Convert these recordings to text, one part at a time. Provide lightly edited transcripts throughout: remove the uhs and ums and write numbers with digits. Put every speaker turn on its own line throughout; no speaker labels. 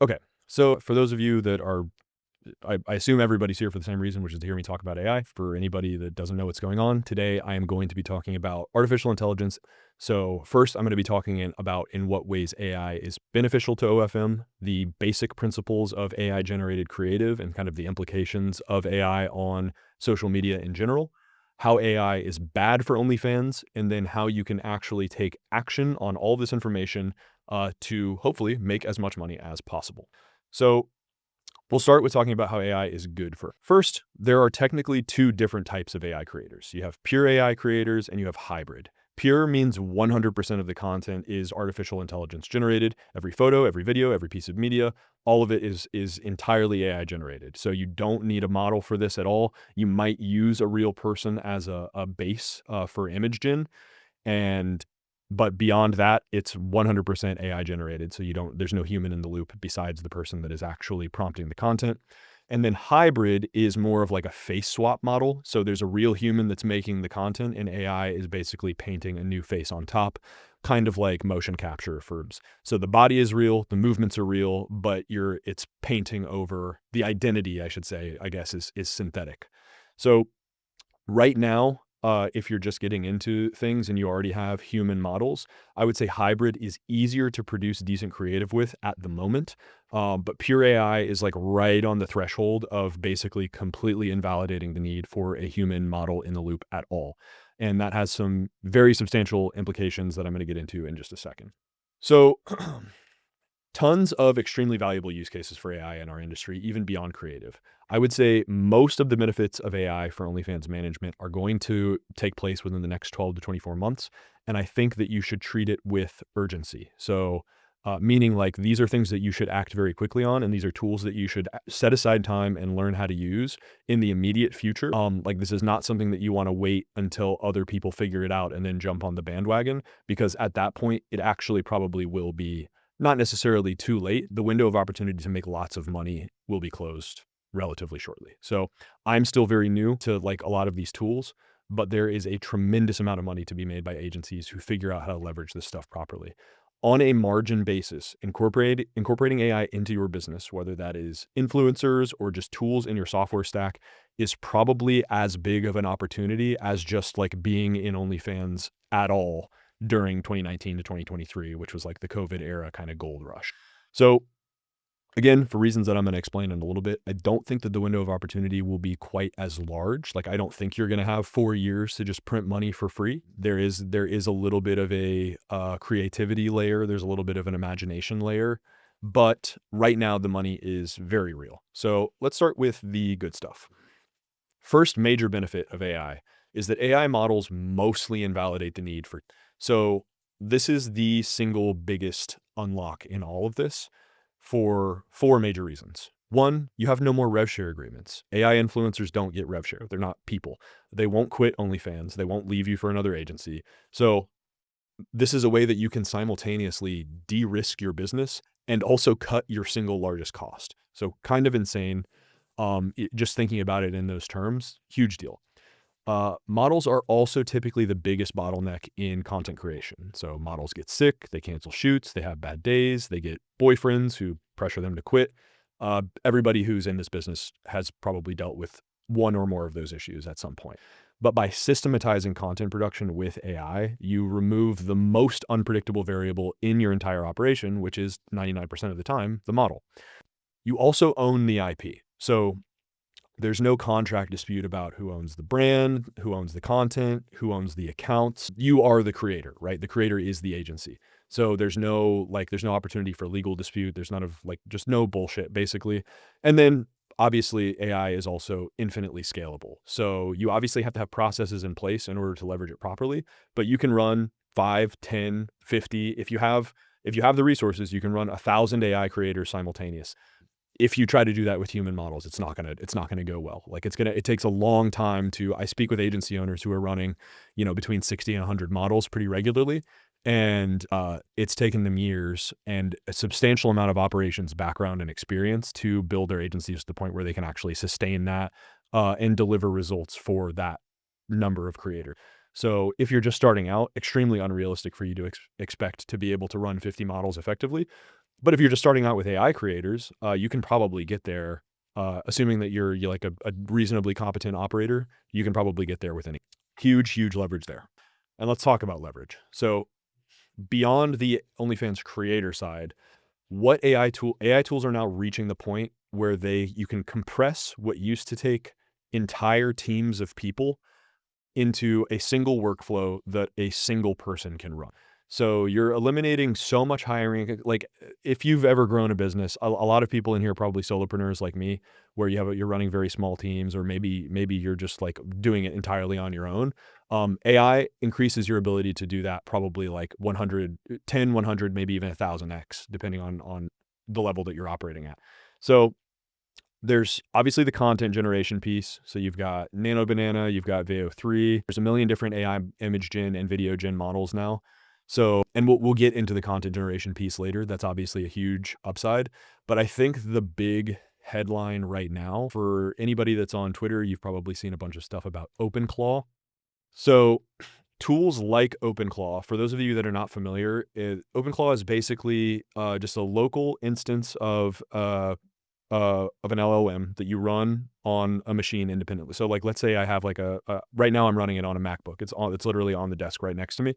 Okay. So for those of you that are, I assume everybody's here for the same reason, which is to hear me talk about AI. For anybody that doesn't know what's going on, today I am going to be talking about artificial intelligence. So first, I'm going to be talking about in what ways AI is beneficial to OFM, the basic principles of AI generated creative and kind of the implications of AI on social media in general, how AI is bad for OnlyFans, and then how you can actually take action on all this information to hopefully make as much money as possible. So we'll start with talking about how AI is good for. First, there are technically two different types of AI creators. You have pure AI creators and you have hybrid. Pure means 100% of the content is artificial intelligence generated. Every photo, every video, every piece of media, all of it is entirely AI generated. So you don't need a model for this at all. You might use a real person as a base for image gen, and but beyond that, it's 100% AI generated. So there's no human in the loop besides the person that is actually prompting the content. And then hybrid is more of like a face swap model. So there's a real human that's making the content and AI is basically painting a new face on top, kind of like motion capture verbs. So the body is real, the movements are real, but it's painting over the identity, I should say, I guess is synthetic. So right now, if you're just getting into things and you already have human models, I would say hybrid is easier to produce decent creative with at the moment. But pure AI is like right on the threshold of basically completely invalidating the need for a human model in the loop at all. And that has some very substantial implications that I'm going to get into in just a second. So tons of extremely valuable use cases for AI in our industry, even beyond creative. I would say most of the benefits of AI for OnlyFans management are going to take place within the next 12 to 24 months. And I think that you should treat it with urgency. So, meaning like these are things that you should act very quickly on, and these are tools that you should set aside time and learn how to use in the immediate future. Like this is not something that you want to wait until other people figure it out and then jump on the bandwagon, because at that point, it actually probably will be not necessarily too late. The window of opportunity to make lots of money will be closed relatively shortly. So I'm still very new to like a lot of these tools, but there is a tremendous amount of money to be made by agencies who figure out how to leverage this stuff properly. On a margin basis, incorporating AI into your business, whether that is influencers or just tools in your software stack, is probably as big of an opportunity as just like being in OnlyFans at all during 2019 to 2023, which was like the COVID era kind of gold rush. So again, for reasons that I'm going to explain in a little bit, I don't think that the window of opportunity will be quite as large. Like I don't think you're going to have 4 years to just print money for free. There is a little bit of a creativity layer. There's a little bit of an imagination layer, but right now the money is very real. So let's start with the good stuff. First major benefit of AI is that AI models mostly invalidate the need for. So this is the single biggest unlock in all of this for four major reasons. One, you have no more rev share agreements. AI influencers don't get rev share. They're not people. They won't quit OnlyFans. They won't leave you for another agency. So this is a way that you can simultaneously de-risk your business and also cut your single largest cost. So kind of insane. Just thinking about it in those terms, huge deal. Models are also typically the biggest bottleneck in content creation. So models get sick, they cancel shoots, they have bad days, they get boyfriends who pressure them to quit. Everybody who's in this business has probably dealt with one or more of those issues at some point. But by systematizing content production with AI, you remove the most unpredictable variable in your entire operation, which is 99% of the time, the model. You also own the IP. So there's no contract dispute about who owns the brand, who owns the content, who owns the accounts. You are the creator, right? The creator is the agency. So there's no opportunity for legal dispute. There's none of just no bullshit basically. And then obviously AI is also infinitely scalable. So you obviously have to have processes in place in order to leverage it properly, but you can run 5, 10, 50. If you have the resources, you can run 1,000 AI creators simultaneous. If you try to do that with human models, it's not gonna go well. It takes a long time I speak with agency owners who are running, between 60 and 100 models pretty regularly. And it's taken them years and a substantial amount of operations background and experience to build their agencies to the point where they can actually sustain that and deliver results for that number of creators. So if you're just starting out, extremely unrealistic for you to expect to be able to run 50 models effectively. But if you're just starting out with AI creators, you can probably get there, assuming that you're like a reasonably competent operator, you can probably get there with any huge leverage there. And let's talk about leverage. So beyond the OnlyFans creator side, what AI tools are now reaching the point where you can compress what used to take entire teams of people into a single workflow that a single person can run. So you're eliminating so much hiring. Like if you've ever grown a business, a lot of people in here are probably solopreneurs like me, where you're running very small teams, or maybe you're just like doing it entirely on your own. AI increases your ability to do that probably like 100, maybe even 1,000x, depending on the level that you're operating at. So there's obviously the content generation piece. So you've got Nano Banana, you've got Veo 3. There's a million different AI image gen and video gen models now. So, and we'll get into the content generation piece later. That's obviously a huge upside. But I think the big headline right now for anybody that's on Twitter, you've probably seen a bunch of stuff about OpenClaw. So tools like OpenClaw, for those of you that are not familiar, OpenClaw is basically just a local instance of an LLM that you run on a machine independently. So like, let's say I have like right now I'm running it on a MacBook. It's literally on the desk right next to me.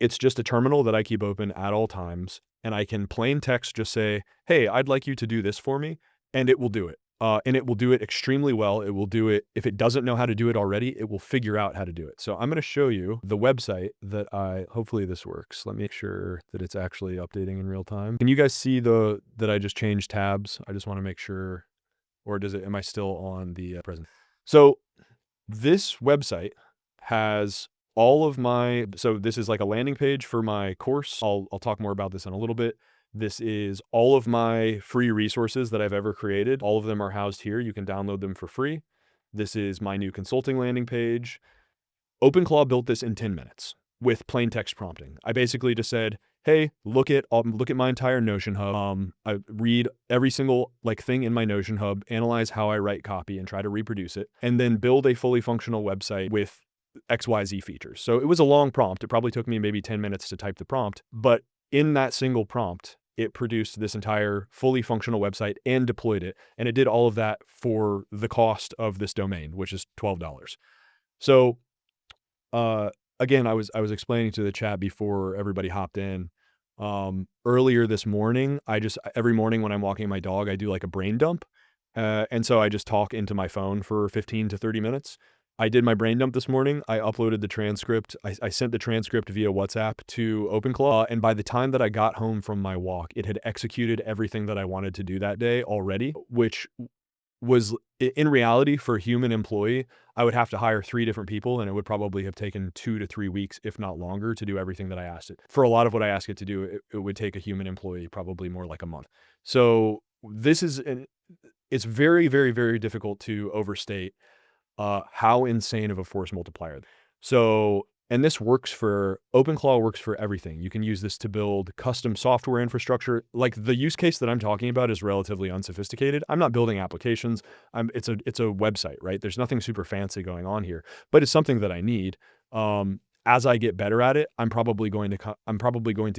It's just a terminal that I keep open at all times, and I can plain text just say, hey, I'd like you to do this for me, and it will do it. And it will do it extremely well. It will do it. If it doesn't know how to do it already, it will figure out how to do it. So I'm going to show you the website that hopefully this works. Let me make sure that it's actually updating in real time. Can you guys see that I just changed tabs? I just want to make sure, or am I still on the present? So this website has all of so this is like a landing page for my course. I'll talk more about this in a little bit. This is all of my free resources that I've ever created. All of them are housed here. You can download them for free. This is my new consulting landing page. OpenClaw built this in 10 minutes with plain text prompting. I basically just said, hey, look at my entire Notion hub. I read every single thing in my Notion hub, analyze how I write copy and try to reproduce it, and then build a fully functional website with XYZ features. So it was a long prompt. It probably took me maybe 10 minutes to type the prompt, but in that single prompt, it produced this entire fully functional website and deployed it. And it did all of that for the cost of this domain, which is $12. So, again, I was explaining to the chat before everybody hopped in. Earlier this morning, every morning when I'm walking my dog, I do like a brain dump. And so I just talk into my phone for 15 to 30 minutes. I did my brain dump this morning. I uploaded the transcript. I sent the transcript via WhatsApp to OpenClaw. And by the time that I got home from my walk, it had executed everything that I wanted to do that day already, which was, in reality, for a human employee, I would have to hire 3 different people, and it would probably have taken 2 to 3 weeks, if not longer, to do everything that I asked it. For a lot of what I asked it to do, it would take a human employee probably more like a month. So it's very, very, very difficult to overstate how insane of a force multiplier. So, and OpenClaw works for everything. You can use this to build custom software infrastructure. Like the use case that I'm talking about is relatively unsophisticated. I'm not building applications. It's a website, right? There's nothing super fancy going on here, but it's something that I need. As I get better at it, I'm probably going to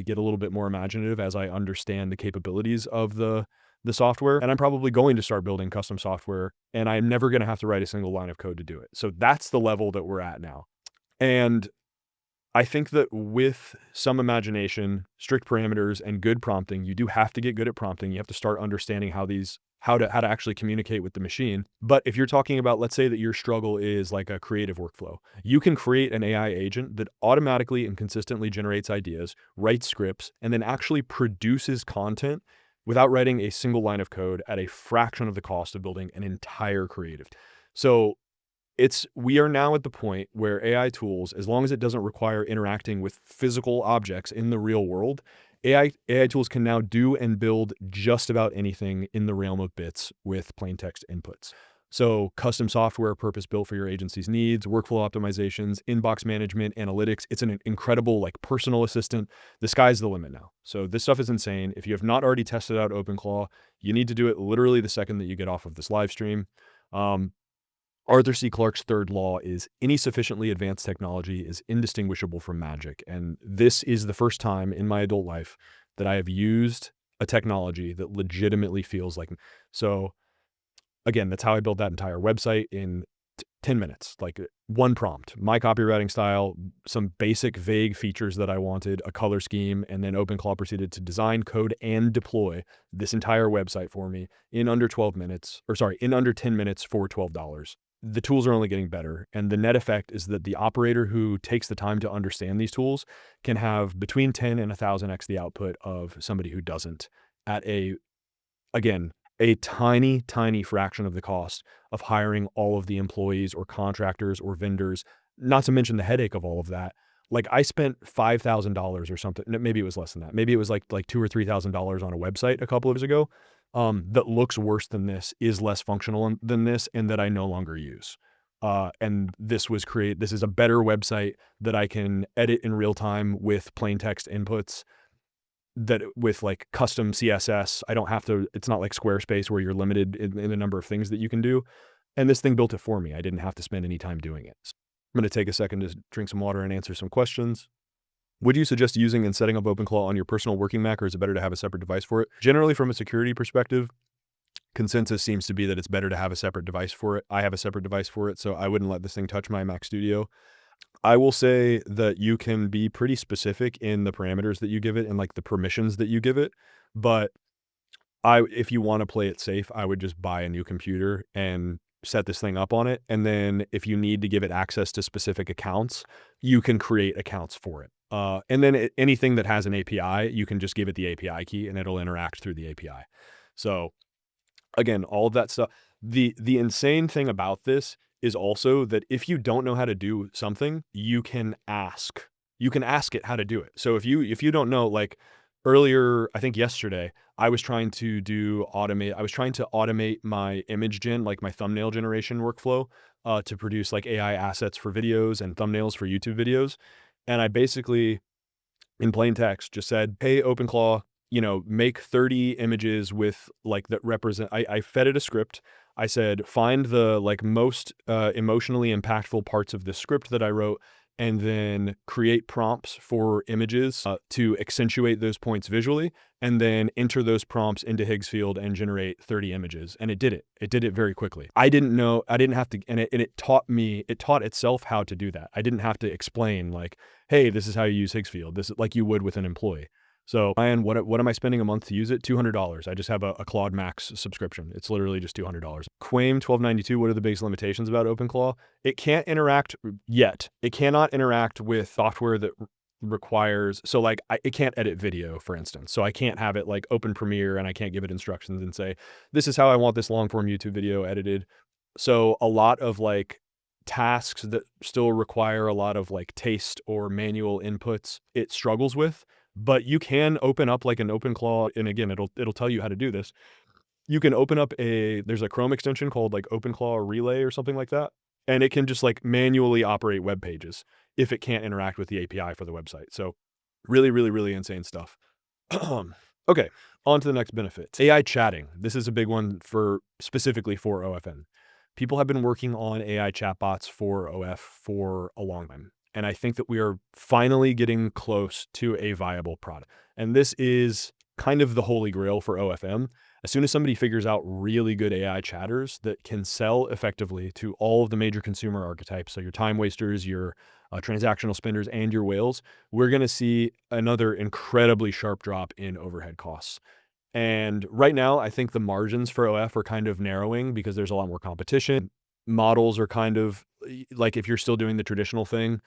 get a little bit more imaginative as I understand the capabilities of the software, and I'm probably going to start building custom software, and I'm never going to have to write a single line of code to do it. So that's the level that we're at now. And I think that with some imagination, strict parameters, and good prompting, you do have to get good at prompting. You have to start understanding how to actually communicate with the machine. But if you're talking about, let's say that your struggle is like a creative workflow, you can create an AI agent that automatically and consistently generates ideas, writes scripts, and then actually produces content without writing a single line of code at a fraction of the cost of building an entire creative. So we are now at the point where AI tools, as long as it doesn't require interacting with physical objects in the real world, AI tools can now do and build just about anything in the realm of bits with plain text inputs. So custom software purpose-built for your agency's needs, workflow optimizations, inbox management, analytics. It's an incredible personal assistant. The sky's the limit now. So this stuff is insane. If you have not already tested out OpenClaw, you need to do it literally the second that you get off of this live stream. Arthur C. Clarke's third law is any sufficiently advanced technology is indistinguishable from magic. And this is the first time in my adult life that I have used a technology that legitimately feels like. So again, that's how I built that entire website in 10 minutes, like one prompt, my copywriting style, some basic vague features that I wanted, a color scheme, and then OpenClaw proceeded to design, code, and deploy this entire website for me in under 12 minutes, or sorry, in under 10 minutes for $12. The tools are only getting better. And the net effect is that the operator who takes the time to understand these tools can have between 10 and 1,000x the output of somebody who doesn't at again, a tiny, tiny fraction of the cost of hiring all of the employees or contractors or vendors, not to mention the headache of all of that. Like I spent $5,000 or something. Maybe it was less than that. Maybe it was like $2,000 or $3,000 on a website a couple of years ago that looks worse than this, is less functional than this, and that I no longer use. And this is a better website that I can edit in real time with plain text inputs, that with like custom CSS, I don't have to, it's not like Squarespace where you're limited in the number of things that you can do. And this thing built it for me. I didn't have to spend any time doing it. So I'm going to take a second to drink some water and answer some questions. Would you suggest using and setting up OpenClaw on your personal working Mac, or is it better to have a separate device for it? Generally, from a security perspective, consensus seems to be that it's better to have a separate device for it. I have a separate device for it, so I wouldn't let this thing touch my Mac Studio. I will say that you can be pretty specific in the parameters that you give it and like the permissions that you give it. But if you want to play it safe, I would just buy a new computer and set this thing up on it. And then if you need to give it access to specific accounts, you can create accounts for it. And then anything that has an API, you can just give it the API key and it'll interact through the API. So again, all of that stuff. The insane thing about this is also that if you don't know how to do something, you can ask it how to do it. So if you don't know, like earlier, I think yesterday, I was trying to automate my image gen, like my thumbnail generation workflow, to produce like AI assets for videos and thumbnails for YouTube videos. And I basically, in plain text, just said, hey, OpenClaw, make 30 images with like that represent, I fed it a script. I said, find the like most emotionally impactful parts of the script that I wrote, and then create prompts for images to accentuate those points visually, and then enter those prompts into Higgsfield and generate 30 images. And it did it. It did it very quickly. I didn't have to, and it taught itself how to do that. I didn't have to explain like, hey, this is how you use Higgsfield. This is like you would with an employee. So, Ryan, what am I spending a month to use it? $200. I just have a Claude Max subscription. It's literally just $200. Quame 1292, what are the biggest limitations about OpenClaw? It can't interact yet. It cannot interact with software that requires, so like it can't edit video, for instance. So I can't have it like open Premiere and I can't give it instructions and say, this is how I want this long form YouTube video edited. So a lot of like tasks that still require a lot of like taste or manual inputs, it struggles with. But you can open up like an OpenClaw, and again, it'll tell you how to do this. You can open up there's a Chrome extension called like OpenClaw Relay or something like that, and it can just like manually operate web pages if it can't interact with the API for the website. So really, really, really insane stuff. Okay, on to the next benefit. AI chatting. This is a big one specifically for OFN. People have been working on AI chatbots for OF for a long time. And I think that we are finally getting close to a viable product. And this is kind of the holy grail for OFM. As soon as somebody figures out really good AI chatters that can sell effectively to all of the major consumer archetypes, so your time wasters, your transactional spenders, and your whales, we're going to see another incredibly sharp drop in overhead costs. And right now, I think the margins for OF are kind of narrowing because there's a lot more competition. Models are kind of like, if you're still doing the traditional thing,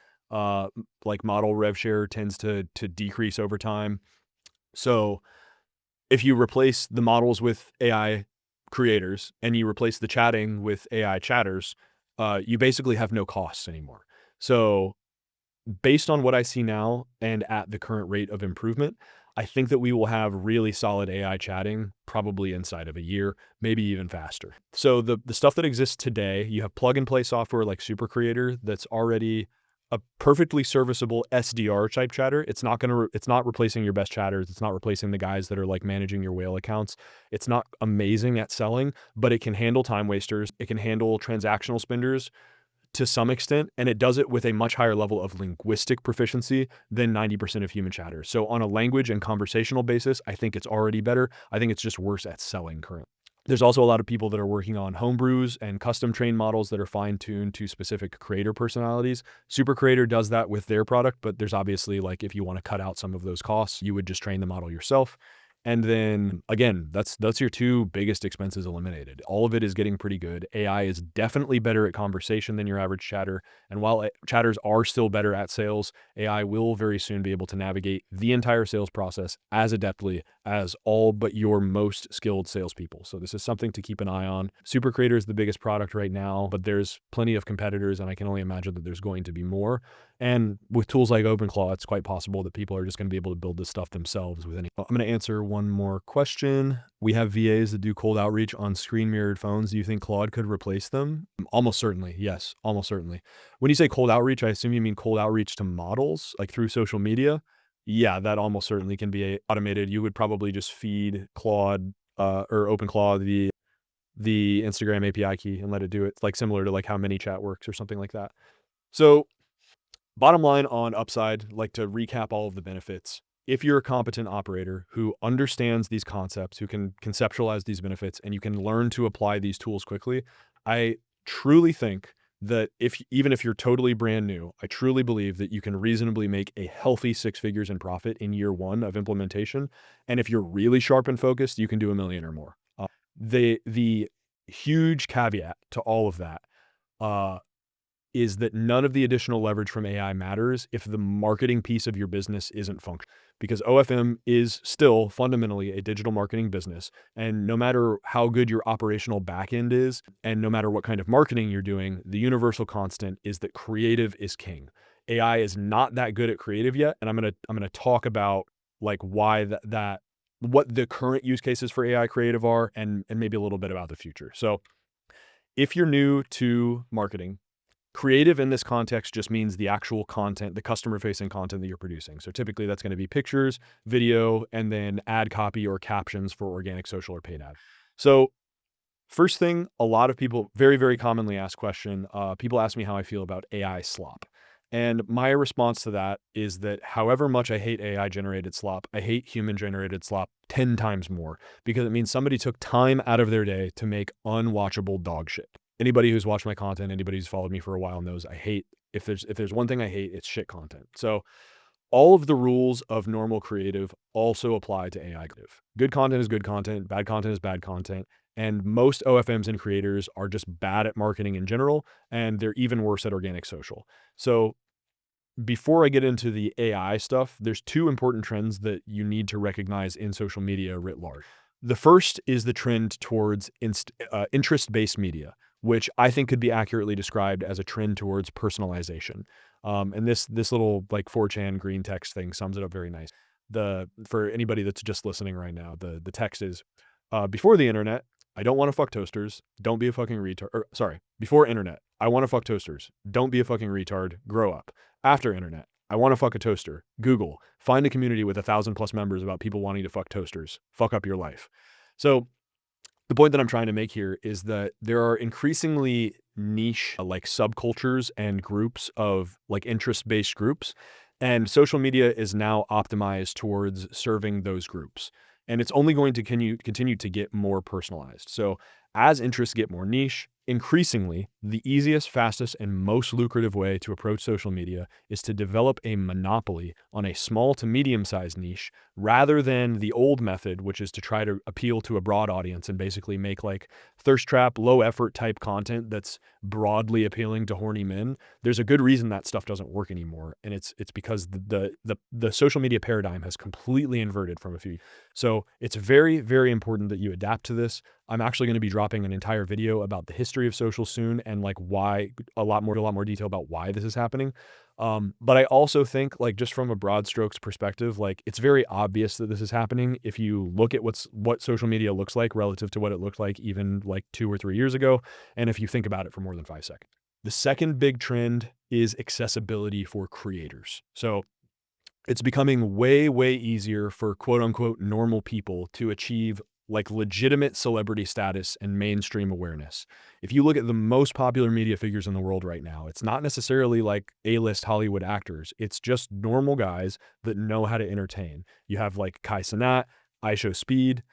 like model rev share tends to decrease over time. So if you replace the models with AI creators and you replace the chatting with AI chatters, you basically have no costs anymore. So based on what I see now and at the current rate of improvement, I think that we will have really solid AI chatting probably inside of a year, maybe even faster. So the stuff that exists today, you have plug and play software like Super Creator that's already a perfectly serviceable SDR type chatter. It's not replacing your best chatters. It's not replacing the guys that are like managing your whale accounts. It's not amazing at selling, but it can handle time wasters. It can handle transactional spenders to some extent, and it does it with a much higher level of linguistic proficiency than 90% of human chatters. So on a language and conversational basis, I think it's already better. I think it's just worse at selling currently. There's also a lot of people that are working on homebrews and custom trained models that are fine-tuned to specific creator personalities. Super Creator does that with their product, but there's obviously, like, if you want to cut out some of those costs, you would just train the model yourself. And then again, that's your two biggest expenses eliminated. All of it is getting pretty good. AI is definitely better at conversation than your average chatter. And while chatters are still better at sales, AI will very soon be able to navigate the entire sales process as adeptly as all but your most skilled salespeople. So this is something to keep an eye on. Super Creator is the biggest product right now, but there's plenty of competitors, and I can only imagine that there's going to be more. And with tools like OpenClaw, it's quite possible that people are just going to be able to build this stuff themselves with any. I'm going to answer one more question. We have VAs that do cold outreach on screen mirrored phones. Do you think Claude could replace them? Almost certainly. Yes, almost certainly. When you say cold outreach, I assume you mean cold outreach to models, like through social media. Yeah, that almost certainly can be automated. You would probably just feed Claude or OpenClaw the Instagram API key and let it do it, like similar to like how ManyChat works or something like that. So bottom line on upside, like to recap all of the benefits, if you're a competent operator who understands these concepts, who can conceptualize these benefits, and you can learn to apply these tools quickly, I truly think that even if you're totally brand new, I truly believe that you can reasonably make a healthy 6 figures in profit in year 1 of implementation. And if you're really sharp and focused, you can do $1 million or more. The huge caveat to all of that is that none of the additional leverage from AI matters if the marketing piece of your business isn't functional. Because OFM is still fundamentally a digital marketing business. And no matter how good your operational backend is, and no matter what kind of marketing you're doing, the universal constant is that creative is king. AI is not that good at creative yet. And I'm gonna talk about like why what the current use cases for AI creative are, and maybe a little bit about the future. So if you're new to marketing, creative in this context just means the actual content, the customer-facing content that you're producing. So typically that's going to be pictures, video, and then ad copy or captions for organic, social, or paid ad. So first thing, a lot of people very, very commonly ask question, people ask me how I feel about AI slop. And my response to that is that however much I hate AI-generated slop, I hate human-generated slop 10 times more, because it means somebody took time out of their day to make unwatchable dog shit. Anybody who's watched my content, anybody who's followed me for a while knows I hate, if there's one thing I hate, it's shit content. So all of the rules of normal creative also apply to AI creative. Good content is good content, bad content is bad content. And most OFMs and creators are just bad at marketing in general, and they're even worse at organic social. So before I get into the AI stuff, there's 2 important trends that you need to recognize in social media writ large. The first is the trend towards interest-based media, which I think could be accurately described as a trend towards personalization. And this little like 4chan green text thing sums it up very nice. For anybody that's just listening right now, the text is, before the internet, I don't want to fuck toasters. Don't be a fucking retard. Or sorry, before internet, I want to fuck toasters. Don't be a fucking retard. Grow up. After internet, I want to fuck a toaster. Google. Find a community with 1,000+ members about people wanting to fuck toasters. Fuck up your life. So the point that I'm trying to make here is that there are increasingly niche like subcultures and groups of like interest-based groups, and social media is now optimized towards serving those groups. And it's only going to continue to get more personalized. So as interests get more niche, increasingly, the easiest, fastest, and most lucrative way to approach social media is to develop a monopoly on a small to medium-sized niche rather than the old method, which is to try to appeal to a broad audience and basically make like thirst trap, low effort type content that's broadly appealing to horny men. There's a good reason that stuff doesn't work anymore. And it's because the social media paradigm has completely inverted from a few. So it's very, very important that you adapt to this. I'm actually going to be dropping an entire video about the history of social soon, and like why, a lot more detail about why this is happening. But I also think, like, just from a broad strokes perspective, like it's very obvious that this is happening if you look at what social media looks like relative to what it looked like even like 2 or 3 years ago, and if you think about it for more than 5 seconds. The second big trend is accessibility for creators. So it's becoming way, way easier for quote unquote normal people to achieve like legitimate celebrity status and mainstream awareness. If you look at the most popular media figures in the world right now, it's not necessarily like A-list Hollywood actors. It's just normal guys that know how to entertain. You have like Kai Cenat, Show Speed.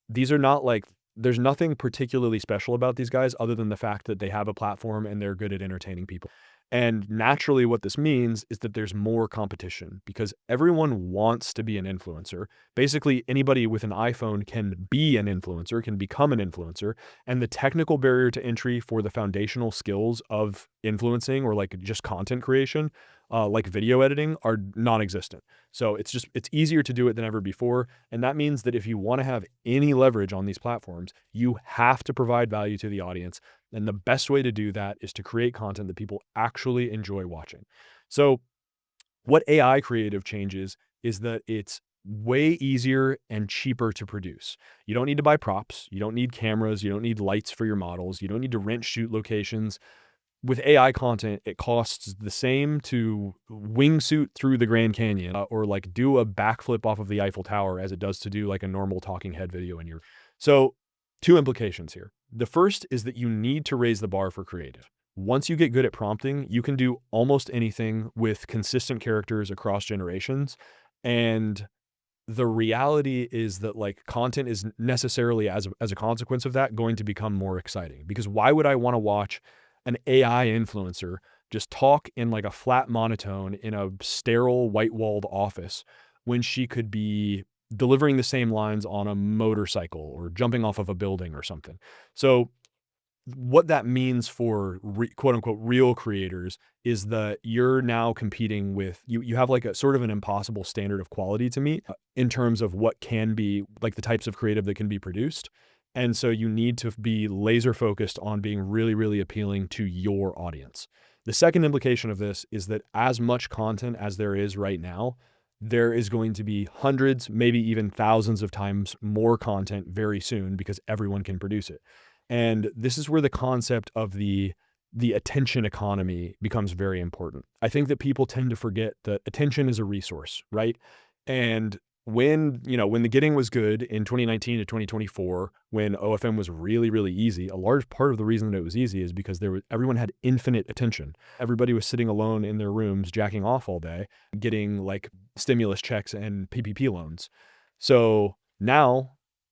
These are not like, there's nothing particularly special about these guys other than the fact that they have a platform and they're good at entertaining people. And naturally, what this means is that there's more competition because everyone wants to be an influencer. Basically, anybody with an iPhone can be an influencer, can become an influencer. And the technical barrier to entry for the foundational skills of influencing or like just content creation, like video editing, are non-existent. So it's easier to do it than ever before. And that means that if you want to have any leverage on these platforms, you have to provide value to the audience. And the best way to do that is to create content that people actually enjoy watching. So what AI creative changes is that it's way easier and cheaper to produce. You don't need to buy props. You don't need cameras. You don't need lights for your models. You don't need to rent shoot locations. With AI content, it costs the same to wingsuit through the Grand Canyon or like do a backflip off of the Eiffel Tower as it does to do like a normal talking head video in your. So two implications here. The first is that you need to raise the bar for creative. Once you get good at prompting, you can do almost anything with consistent characters across generations. And the reality is that like content is necessarily as a consequence of that going to become more exciting, because why would I want to watch an AI influencer just talk in like a flat monotone in a sterile white-walled office when she could be delivering the same lines on a motorcycle or jumping off of a building or something? So what that means for quote unquote real creators is that you're now competing with, you have like a sort of an impossible standard of quality to meet in terms of what can be like the types of creative that can be produced. And so you need to be laser focused on being really, really appealing to your audience. The second implication of this is that as much content as there is right now, there is going to be hundreds, maybe even thousands of times more content very soon because everyone can produce it. And this is where the concept of the attention economy becomes very important. I think that people tend to forget that attention is a resource, right? And when the getting was good in 2019 to 2024, when OFM was really, really easy, a large part of the reason that it was easy is because everyone had infinite attention. Everybody was sitting alone in their rooms, jacking off all day, getting like stimulus checks and PPP loans. So now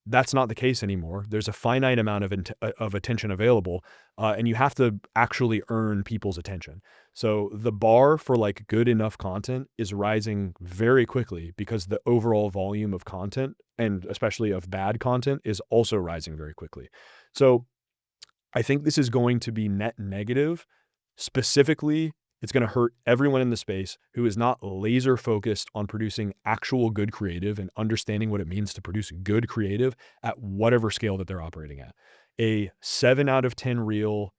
that's not the case anymore. There's a finite amount of attention available, and you have to actually earn people's attention. So the bar for like good enough content is rising very quickly because the overall volume of content, and especially of bad content, is also rising very quickly. So I think this is going to be net negative. Specifically, it's going to hurt everyone in the space who is not laser focused on producing actual good creative and understanding what it means to produce good creative at whatever scale that they're operating at. A 7 out of 10 reel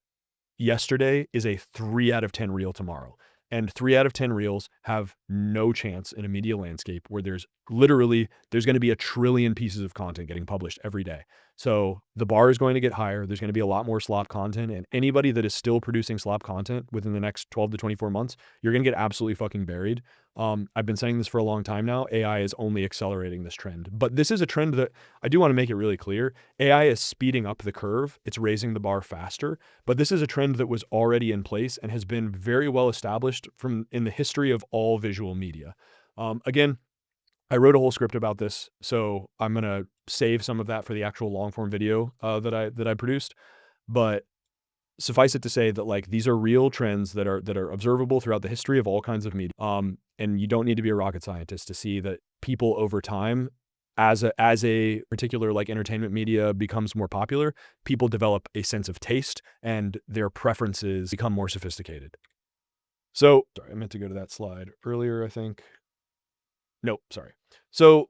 yesterday is a 3 out of 10 reel tomorrow. And 3 out of 10 reels have no chance in a media landscape where there's going to be a trillion pieces of content getting published every day. So the bar is going to get higher. There's going to be a lot more slop content, and anybody that is still producing slop content within the next 12 to 24 months, you're going to get absolutely fucking buried. I've been saying this for a long time now. AI is only accelerating this trend, but this is a trend that I do want to make it really clear. AI is speeding up the curve. It's raising the bar faster, but this is a trend that was already in place and has been very well established in the history of all visual media. Again, I wrote a whole script about this, so I'm going to save some of that for the actual long form video that I produced. But suffice it to say that like these are real trends that are observable throughout the history of all kinds of media. And you don't need to be a rocket scientist to see that people over time, as a particular like entertainment media becomes more popular, people develop a sense of taste and their preferences become more sophisticated. So, sorry, I meant to go to that slide earlier, I think. Nope, sorry. So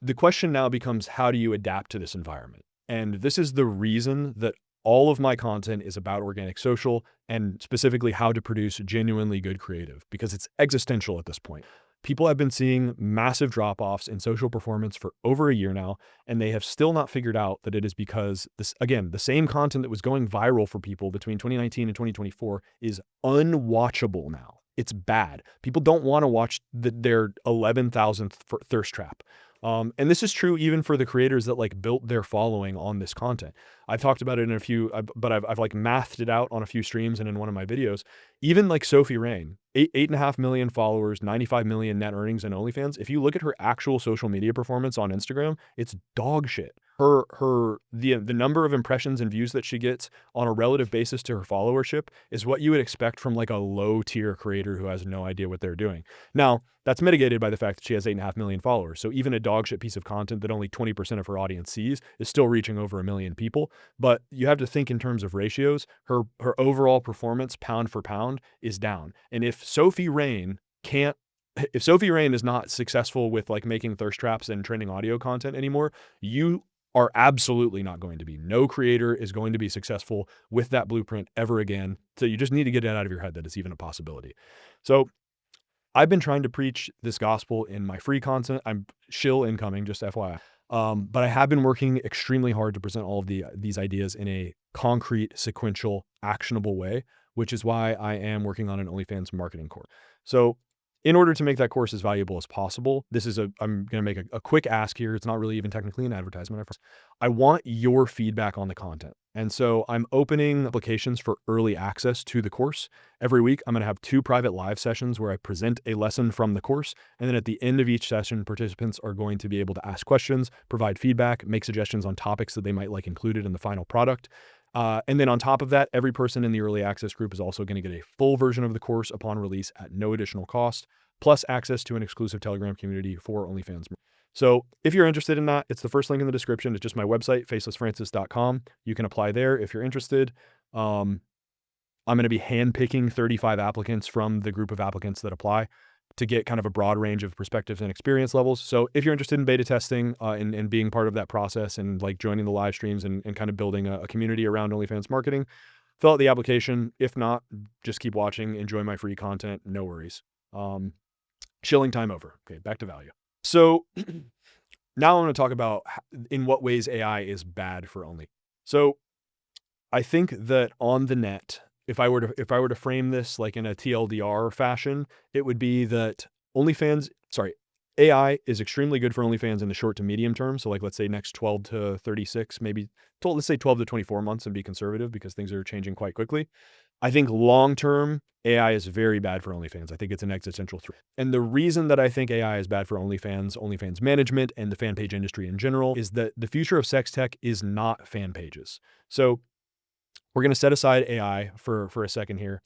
the question now becomes, how do you adapt to this environment? And this is the reason that all of my content is about organic social and specifically how to produce genuinely good creative, because it's existential at this point. People have been seeing massive drop-offs in social performance for over a year now, and they have still not figured out that it is because this, again, the same content that was going viral for people between 2019 and 2024 is unwatchable now. It's bad. People don't want to watch their 11,000th thirst trap. And this is true even for the creators that like built their following on this content. I've talked about it in a few, but I've like mathed it out on a few streams and in one of my videos. Even like Sophie Rain, 8.5 million followers, 95 million net earnings in OnlyFans. If you look at her actual social media performance on Instagram, it's dog shit. The number of impressions and views that she gets on a relative basis to her followership is what you would expect from like a low tier creator who has no idea what they're doing. Now, that's mitigated by the fact that she has 8.5 million followers. So even a dog shit piece of content that only 20% of her audience sees is still reaching over 1 million people. But you have to think in terms of ratios. Her overall performance pound for pound is down. And if Sophie Rain is not successful with like making thirst traps and trending audio content anymore, you are absolutely not going to be. No creator is going to be successful with that blueprint ever again. So you just need to get it out of your head that it's even a possibility. So I've been trying to preach this gospel in my free content. I'm shill incoming, just FYI. But I have been working extremely hard to present all of these ideas in a concrete, sequential, actionable way, which is why I am working on an OnlyFans marketing course. So in order to make that course as valuable as possible, I'm going to make a quick ask here. It's not really even technically an advertisement. I want your feedback on the content. And so I'm opening applications for early access to the course. Every week, I'm going to have 2 private live sessions where I present a lesson from the course. And then at the end of each session, participants are going to be able to ask questions, provide feedback, make suggestions on topics that they might like included in the final product. And then on top of that, every person in the early access group is also going to get a full version of the course upon release at no additional cost, plus access to an exclusive Telegram community for OnlyFans. So if you're interested in that, it's the first link in the description. It's just my website, facelessfrancis.com. You can apply there if you're interested. I'm going to be handpicking 35 applicants from the group of applicants that apply to get kind of a broad range of perspectives and experience levels. So if you're interested in beta testing and being part of that process and like joining the live streams and kind of building a community around OnlyFans marketing, fill out the application. If not, just keep watching, enjoy my free content. No worries. Shilling time over. Okay, back to value. So now I'm going to talk about in what ways AI is bad for Only. So I think that on the net, if I were to frame this like in a TLDR fashion, it would be that AI is extremely good for OnlyFans in the short to medium term. So like, let's say next 12 to 36, let's say 12 to 24 months and be conservative because things are changing quite quickly. I think long-term AI is very bad for OnlyFans. I think it's an existential threat. And the reason that I think AI is bad for OnlyFans management, and the fan page industry in general is that the future of sex tech is not fan pages. So we're going to set aside AI for a second here.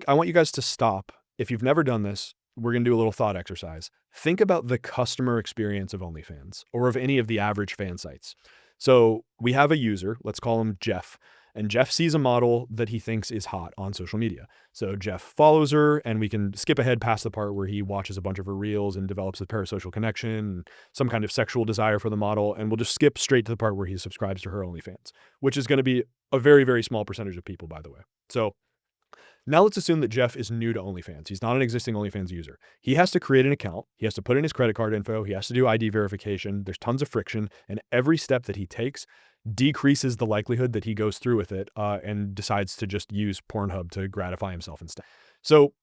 I want you guys to stop. If you've never done this, we're going to do a little thought exercise. Think about the customer experience of OnlyFans or of any of the average fan sites. So we have a user, let's call him Jeff. And Jeff sees a model that he thinks is hot on social media. So Jeff follows her, and we can skip ahead past the part where he watches a bunch of her reels and develops a parasocial connection, some kind of sexual desire for the model. And we'll just skip straight to the part where he subscribes to her OnlyFans, which is going to be a very, very small percentage of people, by the way. So now let's assume that Jeff is new to OnlyFans. He's not an existing OnlyFans user. He has to create an account. He has to put in his credit card info. He has to do ID verification. There's tons of friction. And every step that he takes decreases the likelihood that he goes through with it and decides to just use Pornhub to gratify himself instead. So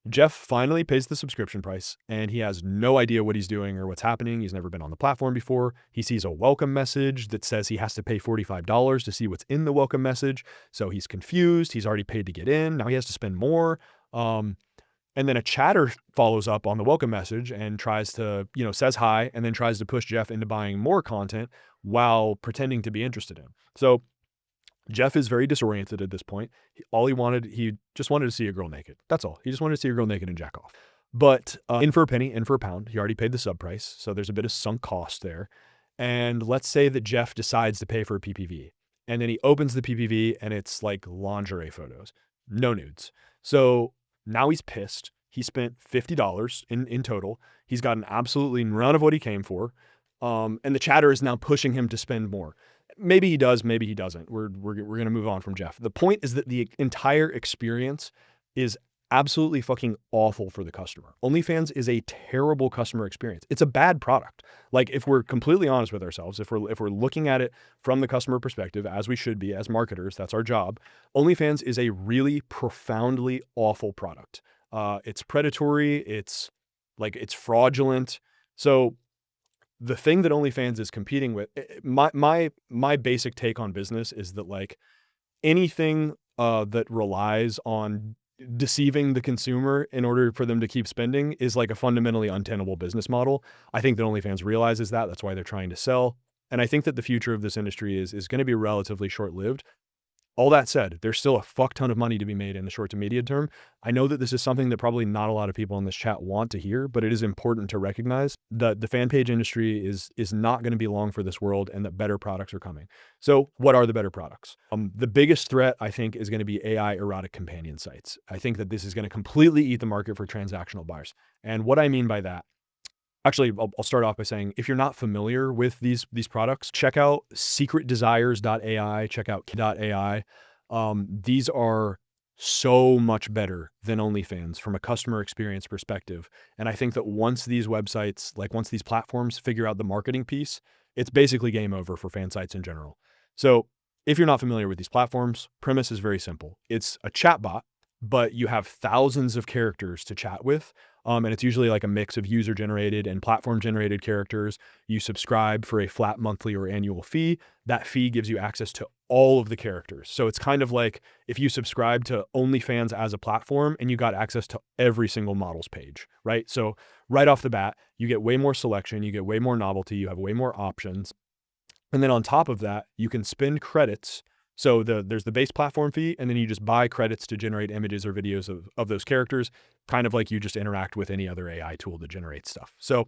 Jeff finally pays the subscription price, and he has no idea what he's doing or what's happening. He's never been on the platform before. He sees a welcome message that says he has to pay $45 to see what's in the welcome message. So he's confused. He's already paid to get in. Now he has to spend more. And then a chatter follows up on the welcome message and tries to, says hi, and then tries to push Jeff into buying more content while pretending to be interested in. So Jeff is very disoriented at this point. He just wanted to see a girl naked. That's all. He just wanted to see a girl naked and jack off. But in for a penny, in for a pound. He already paid the sub price. So there's a bit of sunk cost there. And let's say that Jeff decides to pay for a PPV. And then he opens the PPV and it's like lingerie photos, no nudes. So now he's pissed. He spent $50 in total. He's gotten absolutely none of what he came for. And the chatter is now pushing him to spend more. Maybe he does, maybe he doesn't. We're going to move on from Jeff. The point is that the entire experience is absolutely fucking awful for the customer. OnlyFans is a terrible customer experience. It's a bad product. Like, if we're completely honest with ourselves, if we're looking at it from the customer perspective, as we should be as marketers, that's our job. OnlyFans is a really profoundly awful product. It's predatory. It's fraudulent. So the thing that OnlyFans is competing with, my basic take on business is that like anything that relies on deceiving the consumer in order for them to keep spending is like a fundamentally untenable business model. I think that OnlyFans realizes that. That's why they're trying to sell. And I think that the future of this industry is going to be relatively short-lived. All that said, there's still a fuck ton of money to be made in the short to medium term. I know that this is something that probably not a lot of people in this chat want to hear, but it is important to recognize that the fan page industry is not going to be long for this world, and that better products are coming. So what are the better products? The biggest threat, I think, is going to be AI erotic companion sites. I think that this is going to completely eat the market for transactional buyers. And what I mean by that, actually, I'll start off by saying, if you're not familiar with these products, check out secretdesires.ai, check out AI. These are so much better than OnlyFans from a customer experience perspective. And I think that once these websites, like once these platforms figure out the marketing piece, it's basically game over for fan sites in general. So if you're not familiar with these platforms, premise is very simple. It's a chatbot, but you have thousands of characters to chat with. And it's usually like a mix of user-generated and platform-generated characters. You subscribe for a flat monthly or annual fee. That fee gives you access to all of the characters. So it's kind of like if you subscribe to OnlyFans as a platform and you got access to every single model's page, right? So right off the bat, you get way more selection, you get way more novelty, you have way more options. And then on top of that, you can spend credits. So there's the base platform fee, and then you just buy credits to generate images or videos of those characters, kind of like you just interact with any other AI tool that generates stuff. So,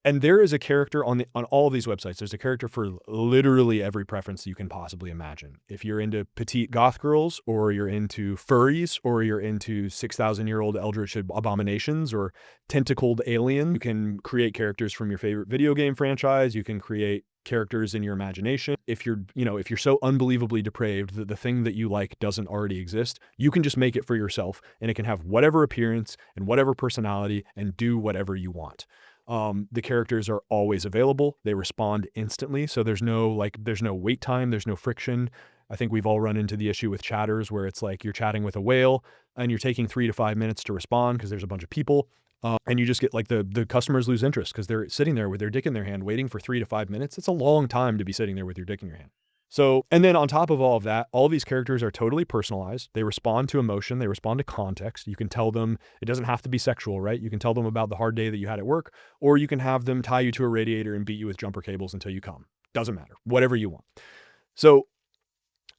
and there is a character on all of these websites. There's a character for literally every preference you can possibly imagine. If you're into petite goth girls, or you're into furries, or you're into 6,000-year-old eldritch abominations, or tentacled alien, you can create characters from your favorite video game franchise. You can create characters in your imagination. If you're so unbelievably depraved that the thing that you like doesn't already exist, you can just make it for yourself, and it can have whatever appearance and whatever personality and do whatever you want. The characters are always available. They respond instantly. So there's no wait time. There's no friction. I think we've all run into the issue with chatters where it's like you're chatting with a whale and you're taking 3 to 5 minutes to respond because there's a bunch of people. And you just get like the customers lose interest because they're sitting there with their dick in their hand waiting for 3 to 5 minutes. It's a long time to be sitting there with your dick in your hand. So, and then on top of all of that, all these characters are totally personalized. They respond to emotion. They respond to context. You can tell them, it doesn't have to be sexual, right? You can tell them about the hard day that you had at work, or you can have them tie you to a radiator and beat you with jumper cables until you come. Doesn't matter, whatever you want. So,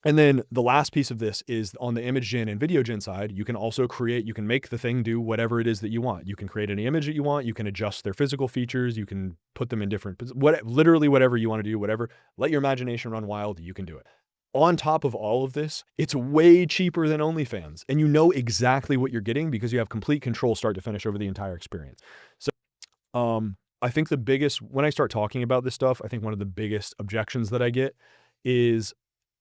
and then the last piece of this is on the image gen and video gen side, you can make the thing do whatever it is that you want. You can create any image that you want. You can adjust their physical features. You can put them in literally whatever you want to do, whatever. Let your imagination run wild. You can do it. On top of all of this, it's way cheaper than OnlyFans. And you know exactly what you're getting because you have complete control start to finish over the entire experience. So, I think when I start talking about this stuff, I think one of the biggest objections that I get is,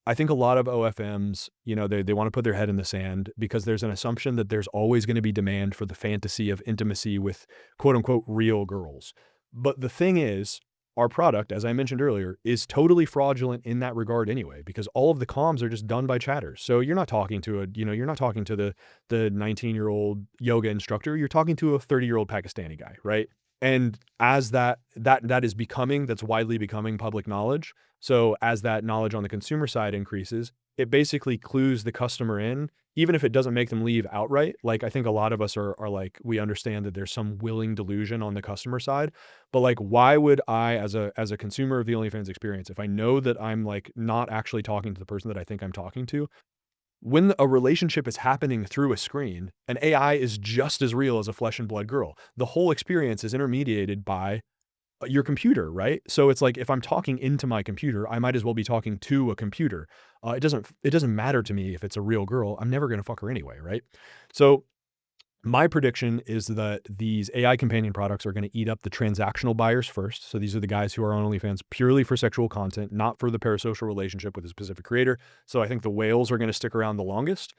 I think a lot of OFMs, they want to put their head in the sand because there's an assumption that there's always going to be demand for the fantasy of intimacy with quote unquote real girls. But the thing is, our product, as I mentioned earlier, is totally fraudulent in that regard anyway, because all of the comms are just done by chatters. So you're not talking to the 19-year-old yoga instructor. You're talking to a 30-year-old Pakistani guy, right? And as that's widely becoming public knowledge. So as that knowledge on the consumer side increases, it basically clues the customer in, even if it doesn't make them leave outright. Like, I think a lot of us are like, we understand that there's some willing delusion on the customer side, but like, why would I, as a consumer of the OnlyFans experience, if I know that I'm like not actually talking to the person that I think I'm talking to, when a relationship is happening through a screen, an AI is just as real as a flesh and blood girl. The whole experience is intermediated by your computer, right? So it's like, if I'm talking into my computer, I might as well be talking to a computer. It doesn't matter to me if it's a real girl. I'm never going to fuck her anyway, right? So my prediction is that these AI companion products are going to eat up the transactional buyers first. So these are the guys who are on OnlyFans purely for sexual content, not for the parasocial relationship with a specific creator. So I think the whales are going to stick around the longest.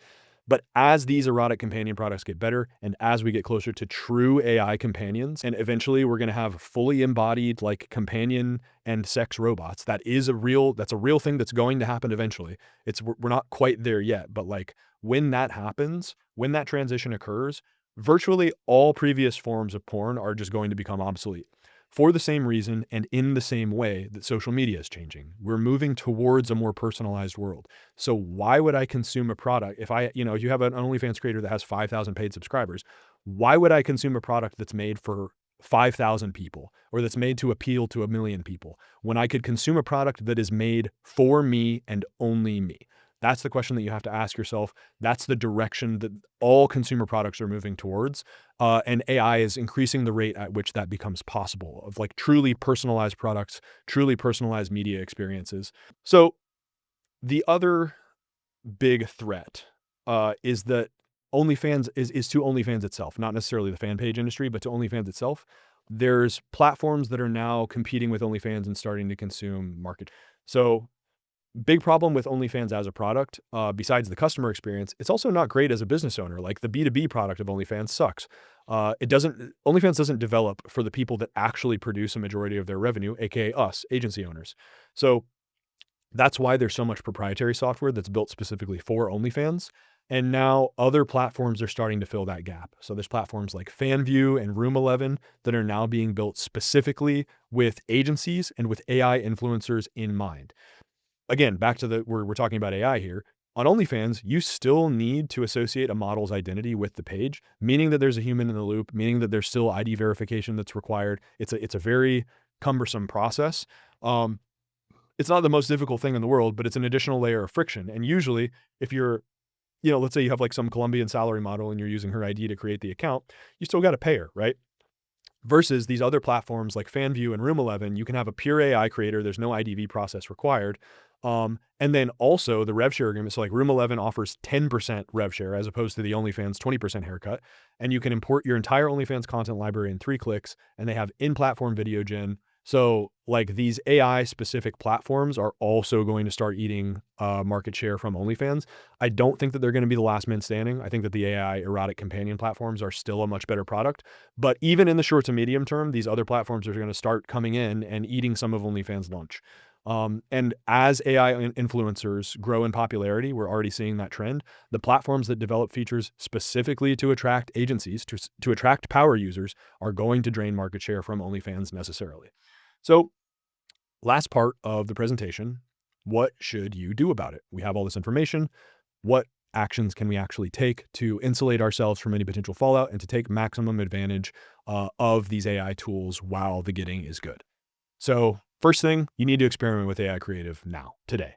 But as these erotic companion products get better, and as we get closer to true AI companions, and eventually we're going to have fully embodied like companion and sex robots, that's a real thing that's going to happen eventually. We're not quite there yet, but like when that happens, when that transition occurs, virtually all previous forms of porn are just going to become obsolete. for the same reason and in the same way that social media is changing. We're moving towards a more personalized world. So why would I consume a product if if you have an OnlyFans creator that has 5,000 paid subscribers, why would I consume a product that's made for 5,000 people or that's made to appeal to 1 million people when I could consume a product that is made for me and only me? That's the question that you have to ask yourself. That's the direction that all consumer products are moving towards. And AI is increasing the rate at which that becomes possible, of like truly personalized products, truly personalized media experiences. So the other big threat is that OnlyFans is to OnlyFans itself, not necessarily the fan page industry, but to OnlyFans itself. There's platforms that are now competing with OnlyFans and starting to consume market. So big problem with OnlyFans as a product, besides the customer experience, it's also not great as a business owner. Like the B2B product of OnlyFans sucks. OnlyFans doesn't develop for the people that actually produce a majority of their revenue, aka us, agency owners. So that's why there's so much proprietary software that's built specifically for OnlyFans. And now other platforms are starting to fill that gap. So there's platforms like FanView and Room 11 that are now being built specifically with agencies and with AI influencers in mind. Again, back to we're talking about AI here. On OnlyFans, you still need to associate a model's identity with the page, meaning that there's a human in the loop, meaning that there's still ID verification that's required. It's a very cumbersome process. It's not the most difficult thing in the world, but it's an additional layer of friction. And usually if you're, let's say you have like some Colombian salary model and you're using her ID to create the account, you still got to pay her, right? Versus these other platforms like FanView and Room 11, you can have a pure AI creator. There's no IDV process required. And then also the rev share agreement. So like Room 11 offers 10% rev share as opposed to the OnlyFans 20% haircut. And you can import your entire OnlyFans content library in 3 clicks, and they have in-platform video gen. So like these AI specific platforms are also going to start eating market share from OnlyFans. I don't think that they're going to be the last man standing. I think that the AI erotic companion platforms are still a much better product. But even in the short to medium term, these other platforms are going to start coming in and eating some of OnlyFans' lunch. And as AI influencers grow in popularity, we're already seeing that trend. The platforms that develop features specifically to attract agencies, to attract power users, are going to drain market share from OnlyFans necessarily. So last part of the presentation, what should you do about it? We have all this information. What actions can we actually take to insulate ourselves from any potential fallout and to take maximum advantage of these AI tools while the getting is good? So first thing, you need to experiment with AI creative now, today.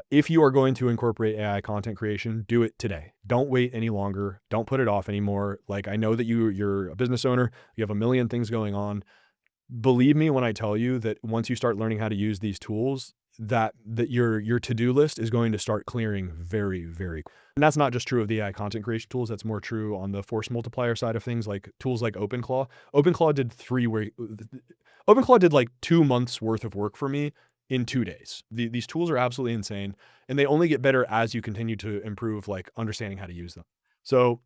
If you are going to incorporate AI content creation, do it today. Don't wait any longer. Don't put it off anymore. Like, I know that you're a business owner, you have 1 million things going on. Believe me when I tell you that once you start learning how to use these tools, that your to-do list is going to start clearing very, very quick. And that's not just true of the AI content creation tools. That's more true on the force multiplier side of things, like tools like OpenClaw. OpenClaw did like 2 months worth of work for me in 2 days. These tools are absolutely insane, and they only get better as you continue to improve, like understanding how to use them. So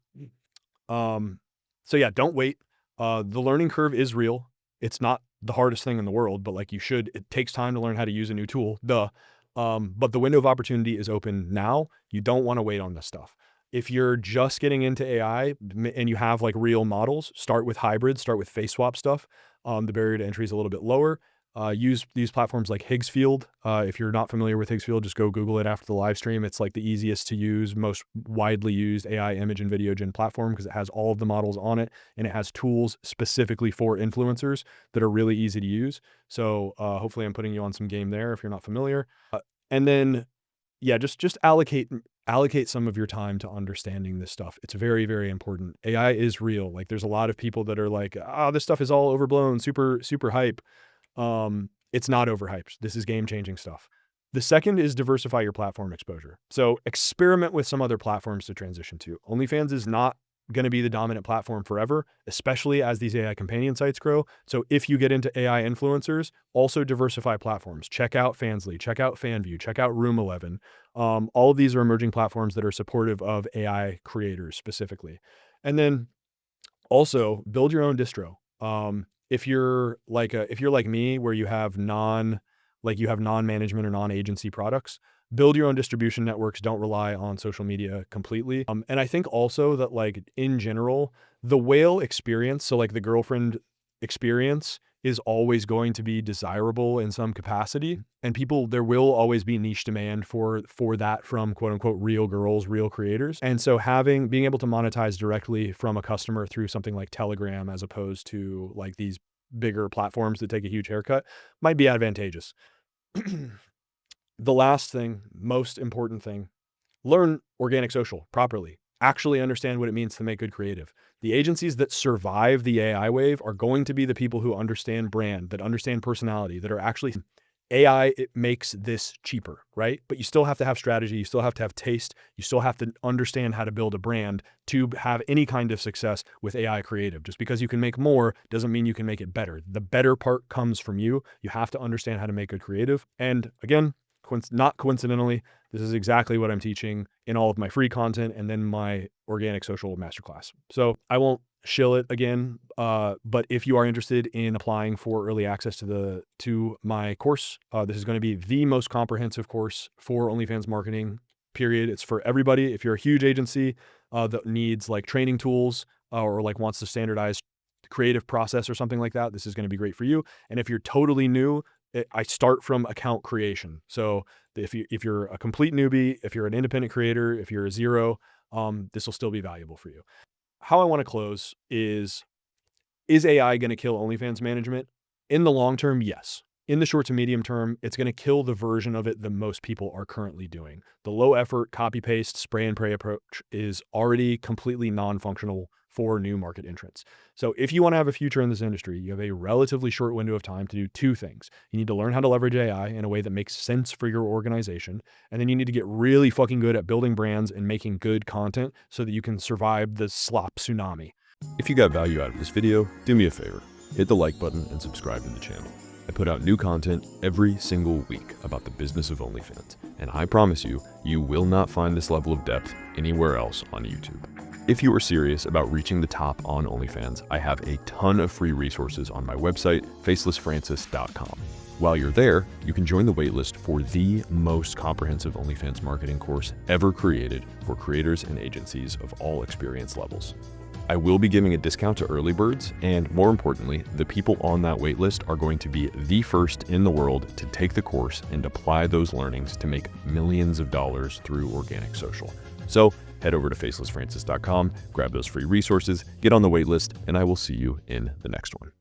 yeah, don't wait. The learning curve is real. It's not the hardest thing in the world, but like it takes time to learn how to use a new tool. But the window of opportunity is open now. You don't want to wait on this stuff. If you're just getting into AI and you have like real models, start with hybrids, start with face swap stuff. The barrier to entry is a little bit lower. Use these platforms like Higgsfield. If you're not familiar with Higgsfield, just go Google it after the live stream. It's like the easiest to use, most widely used AI image and video gen platform because it has all of the models on it, and it has tools specifically for influencers that are really easy to use. So hopefully I'm putting you on some game there if you're not familiar. And then, yeah, just allocate some of your time to understanding this stuff. It's very, very important. AI is real. Like there's a lot of people that are like, this stuff is all overblown, super, super hype. It's not overhyped. This is game-changing stuff. The second is diversify your platform exposure. So experiment with some other platforms to transition to. OnlyFans is not going to be the dominant platform forever, especially as these AI companion sites grow. So if you get into AI influencers, also diversify platforms. Check out Fansly, check out FanView, check out Room 11. All of these are emerging platforms that are supportive of AI creators specifically. And then also build your own distro. If you're like me, where you have non-management or non-agency products, build your own distribution networks. Don't rely on social media completely. And I think also that like in general, the whale experience, so like the girlfriend experience, is always going to be desirable in some capacity. And there will always be niche demand for that from quote unquote real girls, real creators. And so being able to monetize directly from a customer through something like Telegram, as opposed to like these bigger platforms that take a huge haircut, might be advantageous. The last thing, most important thing, learn organic social properly. Actually understand what it means to make good creative. The agencies that survive the AI wave are going to be the people who understand brand, that understand personality, that are actually AI. It makes this cheaper, right? But you still have to have strategy. You still have to have taste. You still have to understand how to build a brand to have any kind of success with AI creative. Just because you can make more doesn't mean you can make it better. The better part comes from you. You have to understand how to make good creative. And again, not coincidentally, this is exactly what I'm teaching in all of my free content and then my organic social masterclass. So I won't shill it again, but if you are interested in applying for early access to my course, this is going to be the most comprehensive course for OnlyFans marketing, period. It's for everybody. If you're a huge agency that needs like training tools or like wants to standardize creative process or something like that, this is going to be great for you. And if you're totally new, I start from account creation. So if you're a complete newbie, if you're an independent creator, if you're a zero, this will still be valuable for you. How I want to close is AI going to kill OnlyFans management? In the long term, yes. In the short to medium term, it's going to kill the version of it that most people are currently doing. The low effort, copy paste, spray and pray approach is already completely non-functional for new market entrants. So if you want to have a future in this industry, you have a relatively short window of time to do two things. You need to learn how to leverage AI in a way that makes sense for your organization. And then you need to get really fucking good at building brands and making good content so that you can survive the slop tsunami.
If you got value out of this video, do me a favor, hit the like button and subscribe to the channel. I put out new content every single week about the business of OnlyFans, and I promise you, you will not find this level of depth anywhere else on YouTube. If you are serious about reaching the top on OnlyFans, I have a ton of free resources on my website, facelessfrancis.com. While you're there, you can join the waitlist for the most comprehensive OnlyFans marketing course ever created for creators and agencies of all experience levels. I will be giving a discount to early birds, and more importantly, the people on that waitlist are going to be the first in the world to take the course and apply those learnings to make millions of dollars through organic social. So head over to facelessfrancis.com, grab those free resources, get on the waitlist, and I will see you in the next one.